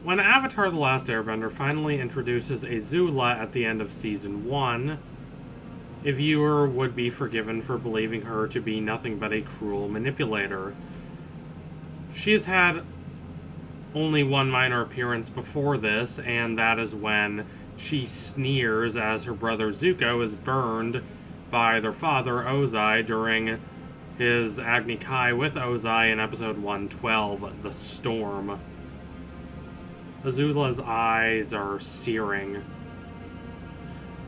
When Avatar: The Last Airbender finally introduces Azula at the end of Season 1, a viewer would be forgiven for believing her to be nothing but a cruel manipulator. She has had only one minor appearance before this, and that is when she sneers as her brother Zuko is burned by their father Ozai during his Agni Kai with Ozai in episode 112, The Storm. Azula's eyes are searing,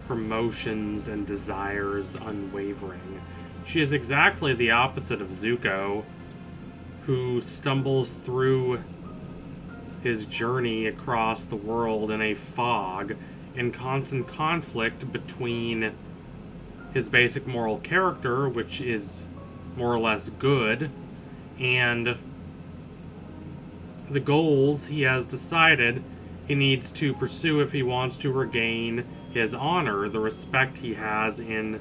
her motions and desires unwavering. She is exactly the opposite of Zuko, who stumbles through his journey across the world in a fog, in constant conflict between his basic moral character, which is more or less good, and the goals he has decided he needs to pursue if he wants to regain his honor, the respect he has in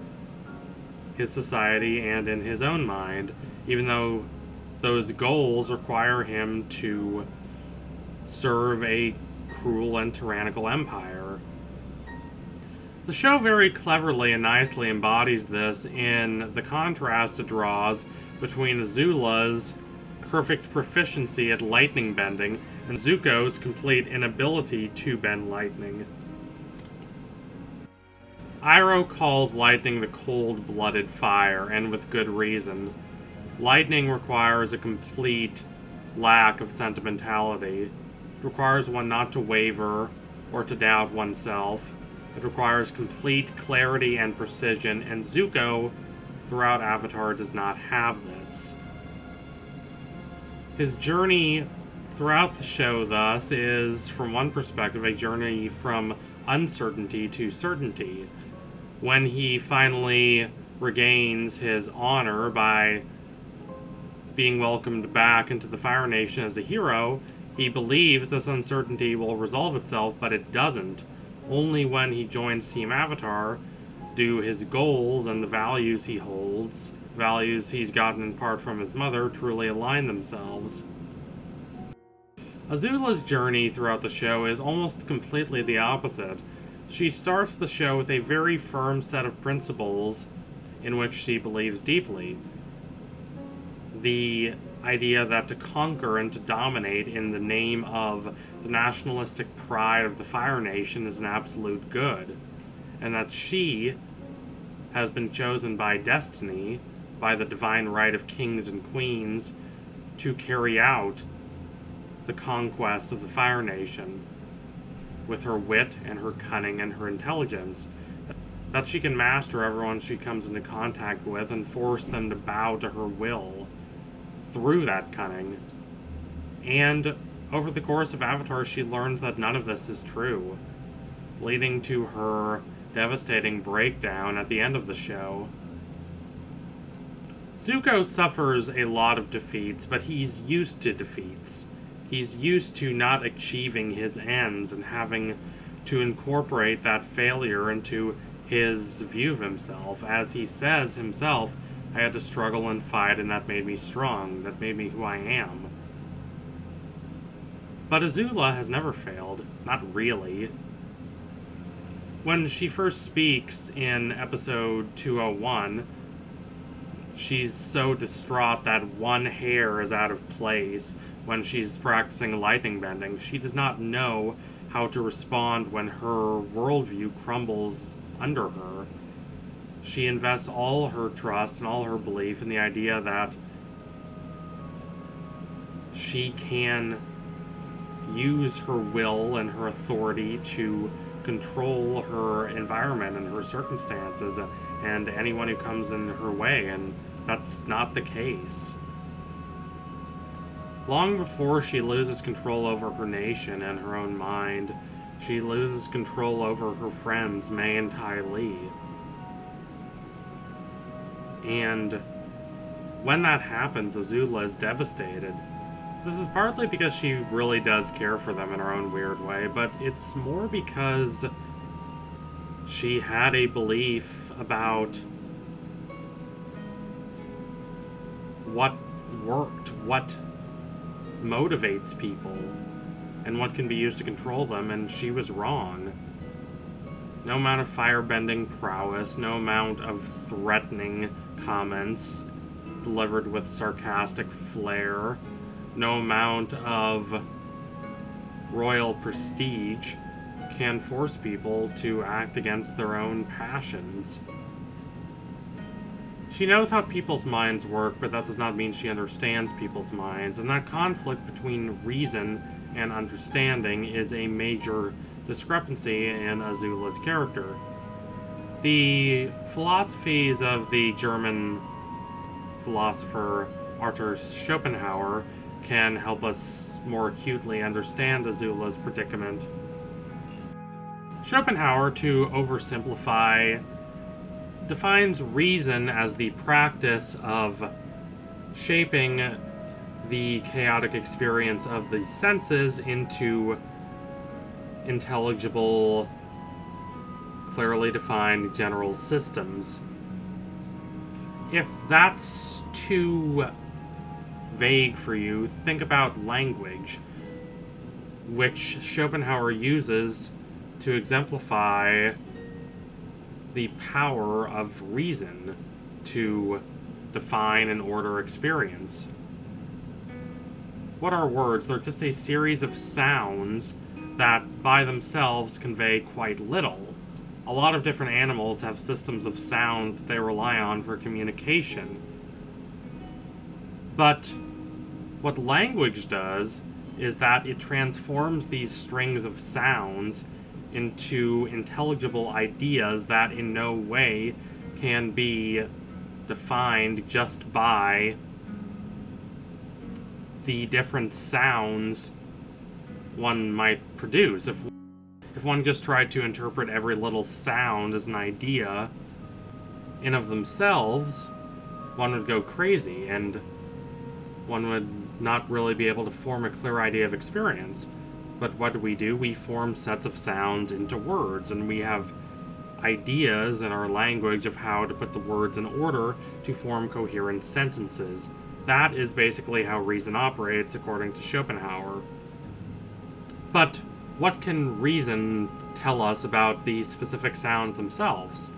his society and in his own mind, even though those goals require him to serve a cruel and tyrannical empire. The show very cleverly and nicely embodies this in the contrast it draws between Azula's perfect proficiency at lightning bending and Zuko's complete inability to bend lightning. Iroh calls lightning the cold-blooded fire, and with good reason. Lightning requires a complete lack of sentimentality. It requires one not to waver or to doubt oneself. It requires complete clarity and precision, and Zuko, throughout Avatar, does not have this. His journey throughout the show, thus, is, from one perspective, a journey from uncertainty to certainty. When he finally regains his honor by being welcomed back into the Fire Nation as a hero, he believes this uncertainty will resolve itself, but it doesn't. Only when he joins Team Avatar do his goals and the values he holds, values he's gotten in part from his mother, truly align themselves. Azula's journey throughout the show is almost completely the opposite. She starts the show with a very firm set of principles in which she believes deeply. The idea that to conquer and to dominate in the name of the nationalistic pride of the Fire Nation is an absolute good, and that she has been chosen by destiny, by the divine right of kings and queens, to carry out the conquest of the Fire Nation with her wit and her cunning and her intelligence, that she can master everyone she comes into contact with and force them to bow to her will through that cunning. And over the course of Avatar, she learns that none of this is true, leading to her devastating breakdown at the end of the show. Zuko suffers a lot of defeats, but he's used to defeats. He's used to not achieving his ends and having to incorporate that failure into his view of himself. As he says himself, I had to struggle and fight, and that made me strong. That made me who I am. But Azula has never failed. Not really. When she first speaks in episode 201, she's so distraught that one hair is out of place when she's practicing lightning bending. She does not know how to respond when her worldview crumbles under her. She invests all her trust and all her belief in the idea that she can use her will and her authority to control her environment and her circumstances and anyone who comes in her way, and that's not the case. Long before she loses control over her nation and her own mind, she loses control over her friends, Mai and Ty Lee. And when that happens, Azula is devastated. This is partly because she really does care for them in her own weird way, but it's more because she had a belief about what worked, what motivates people, and what can be used to control them, and she was wrong. No amount of firebending prowess, no amount of threatening comments delivered with sarcastic flair, no amount of royal prestige can force people to act against their own passions. She knows how people's minds work, but that does not mean she understands people's minds, and that conflict between reason and understanding is a major discrepancy in Azula's character. The philosophies of the German philosopher Arthur Schopenhauer can help us more acutely understand Azula's predicament. Schopenhauer, to oversimplify, defines reason as the practice of shaping the chaotic experience of the senses into intelligible, clearly defined general systems. If that's too vague for you, think about language, which Schopenhauer uses to exemplify the power of reason to define and order experience. What are words? They're just a series of sounds that by themselves convey quite little. A lot of different animals have systems of sounds that they rely on for communication. But what language does is that it transforms these strings of sounds into intelligible ideas that in no way can be defined just by the different sounds one might produce. If one just tried to interpret every little sound as an idea in of themselves, one would go crazy, and one would not really be able to form a clear idea of experience. But what do? We form sets of sounds into words, and we have ideas in our language of how to put the words in order to form coherent sentences. That is basically how reason operates, according to Schopenhauer. But what can reason tell us about the specific sounds themselves?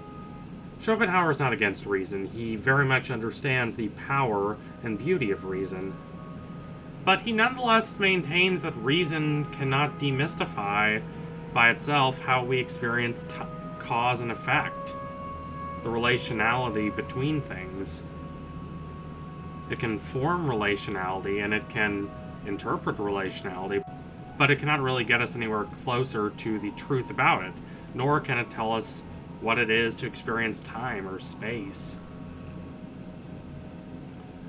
Schopenhauer is not against reason. He very much understands the power and beauty of reason. But he nonetheless maintains that reason cannot demystify by itself how we experience cause and effect, the relationality between things. It can form relationality and it can interpret relationality, but it cannot really get us anywhere closer to the truth about it, nor can it tell us what it is to experience time or space.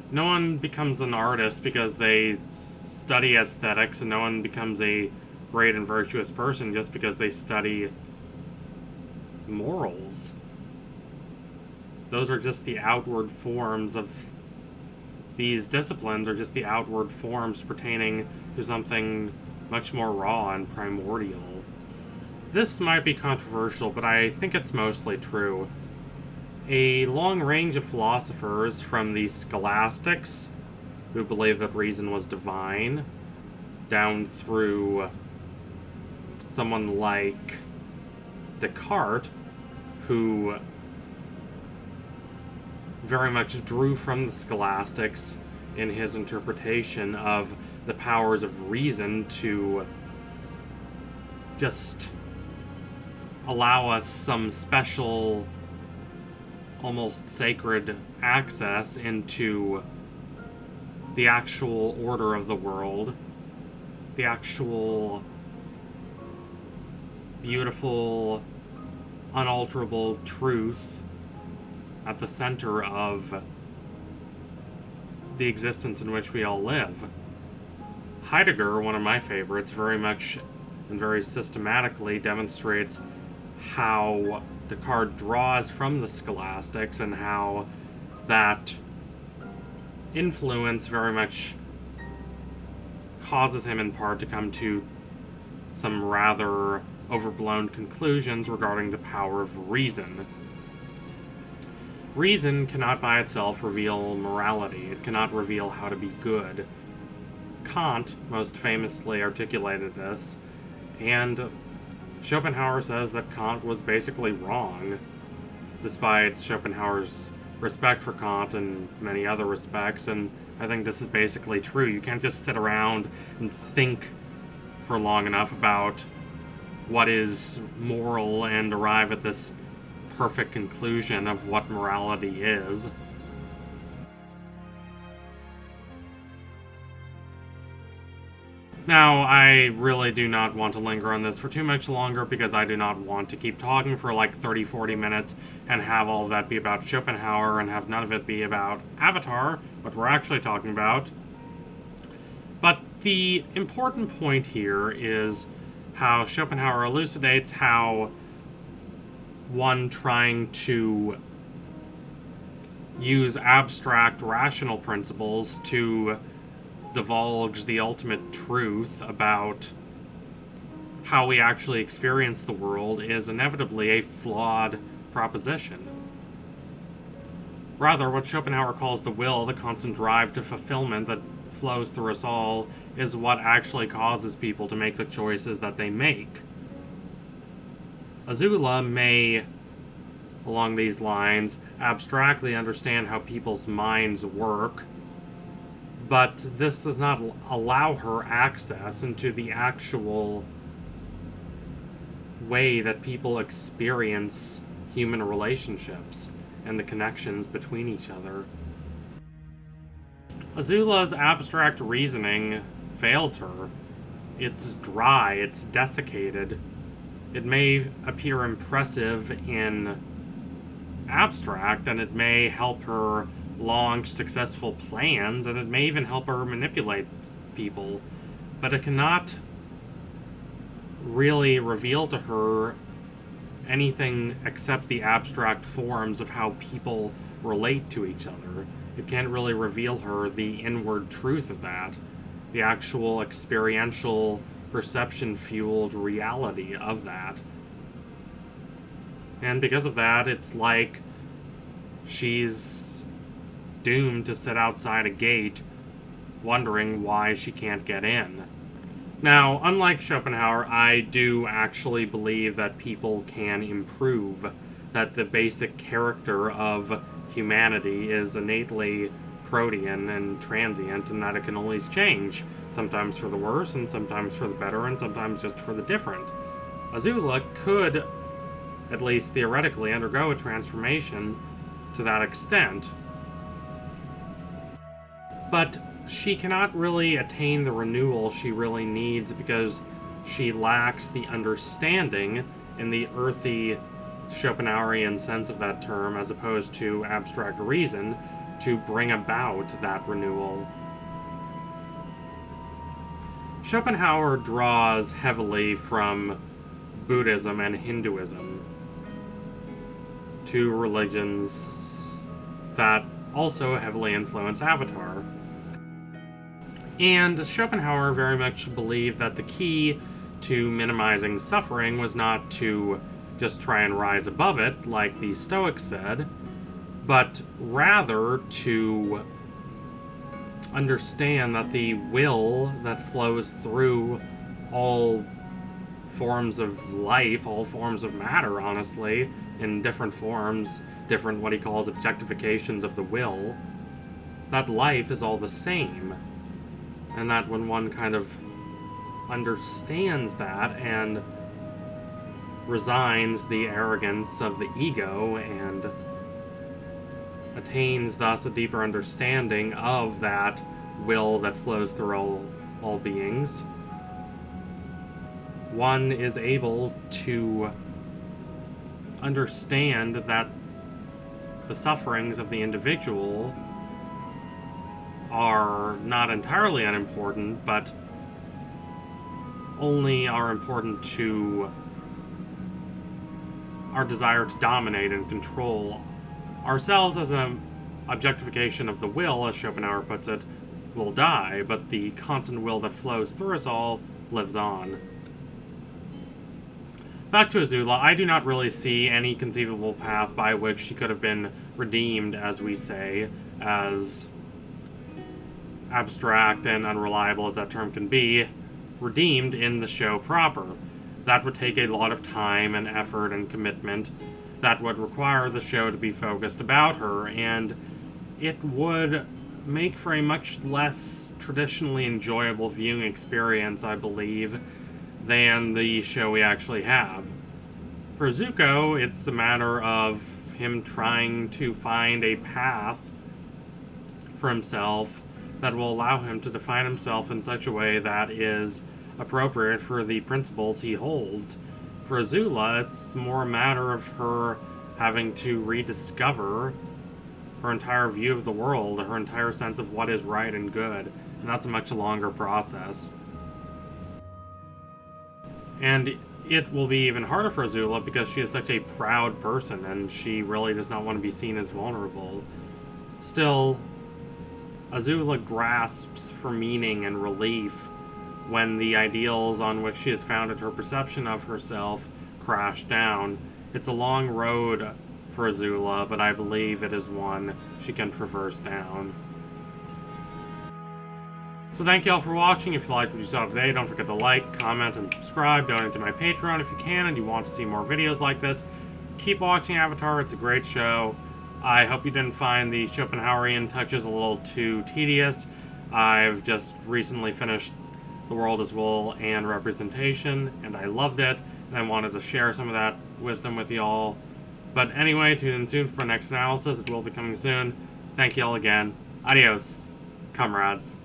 No one becomes an artist because they study aesthetics, and no one becomes a great and virtuous person just because they study morals. Those are just the outward forms of these disciplines, are just the outward forms pertaining to something much more raw and primordial. This might be controversial, but I think it's mostly true. A long range of philosophers, from the scholastics, who believed that reason was divine, down through someone like Descartes, who very much drew from the scholastics in his interpretation of the powers of reason to just allow us some special, almost sacred access into the actual order of the world, the actual beautiful, unalterable truth at the center of the existence in which we all live. Heidegger, one of my favorites, very much and very systematically demonstrates how Descartes draws from the scholastics and how that influence very much causes him in part to come to some rather overblown conclusions regarding the power of reason. Reason cannot by itself reveal morality. It cannot reveal how to be good. Kant most famously articulated this, and Schopenhauer says that Kant was basically wrong, despite Schopenhauer's respect for Kant in many other respects, and I think this is basically true. You can't just sit around and think for long enough about what is moral and arrive at this perfect conclusion of what morality is. Now, I really do not want to linger on this for too much longer because I do not want to keep talking for like 30-40 minutes and have all of that be about Schopenhauer and have none of it be about Avatar, what we're actually talking about. But the important point here is how Schopenhauer elucidates how one trying to use abstract rational principles to divulge the ultimate truth about how we actually experience the world is inevitably a flawed proposition. Rather, what Schopenhauer calls the will, the constant drive to fulfillment that flows through us all, is what actually causes people to make the choices that they make. Azula may, along these lines, abstractly understand how people's minds work, but this does not allow her access into the actual way that people experience human relationships and the connections between each other. Azula's abstract reasoning fails her. It's dry, it's desiccated. It may appear impressive in abstract, and it may help her launch successful plans, and it may even help her manipulate people, but it cannot really reveal to her anything except the abstract forms of how people relate to each other. It can't really reveal her the inward truth of that, the actual experiential, perception-fueled reality of that. And because of that, it's like she's doomed to sit outside a gate, wondering why she can't get in. Now, unlike Schopenhauer, I do actually believe that people can improve, that the basic character of humanity is innately protean and transient, and that it can always change, sometimes for the worse, and sometimes for the better, and sometimes just for the different. Azula could, at least theoretically, undergo a transformation to that extent, but she cannot really attain the renewal she really needs because she lacks the understanding in the earthy Schopenhauerian sense of that term, as opposed to abstract reason, to bring about that renewal. Schopenhauer draws heavily from Buddhism and Hinduism, two religions that also heavily influence Avatar. And Schopenhauer very much believed that the key to minimizing suffering was not to just try and rise above it, like the Stoics said, but rather to understand that the will that flows through all forms of life, all forms of matter, honestly, in different forms, different what he calls objectifications of the will, that life is all the same. And that when one kind of understands that and resigns the arrogance of the ego and attains thus a deeper understanding of that will that flows through all beings, one is able to understand that the sufferings of the individual are not entirely unimportant, but only are important to our desire to dominate and control ourselves. As an objectification of the will, as Schopenhauer puts it, will die, but the constant will that flows through us all lives on. Back to Azula, I do not really see any conceivable path by which she could have been redeemed, as we say, as abstract and unreliable as that term can be, redeemed in the show proper. That would take a lot of time and effort and commitment. That would require the show to be focused about her, and it would make for a much less traditionally enjoyable viewing experience, I believe, than the show we actually have. For Zuko, it's a matter of him trying to find a path for himself that will allow him to define himself in such a way that is appropriate for the principles he holds. For Azula, it's more a matter of her having to rediscover her entire view of the world, her entire sense of what is right and good, and that's a much longer process. And it will be even harder for Azula because she is such a proud person and she really does not want to be seen as vulnerable. Still, Azula grasps for meaning and relief when the ideals on which she has founded her perception of herself crash down. It's a long road for Azula, but I believe it is one she can traverse down. So thank you all for watching. If you liked what you saw today, don't forget to like, comment, and subscribe. Donate to my Patreon if you can and you want to see more videos like this. Keep watching Avatar, it's a great show. I hope you didn't find the Schopenhauerian touches a little too tedious. I've just recently finished The World as Will and Representation, and I loved it, and I wanted to share some of that wisdom with y'all. But anyway, tune in soon for my next analysis. It will be coming soon. Thank you all again. Adios, comrades.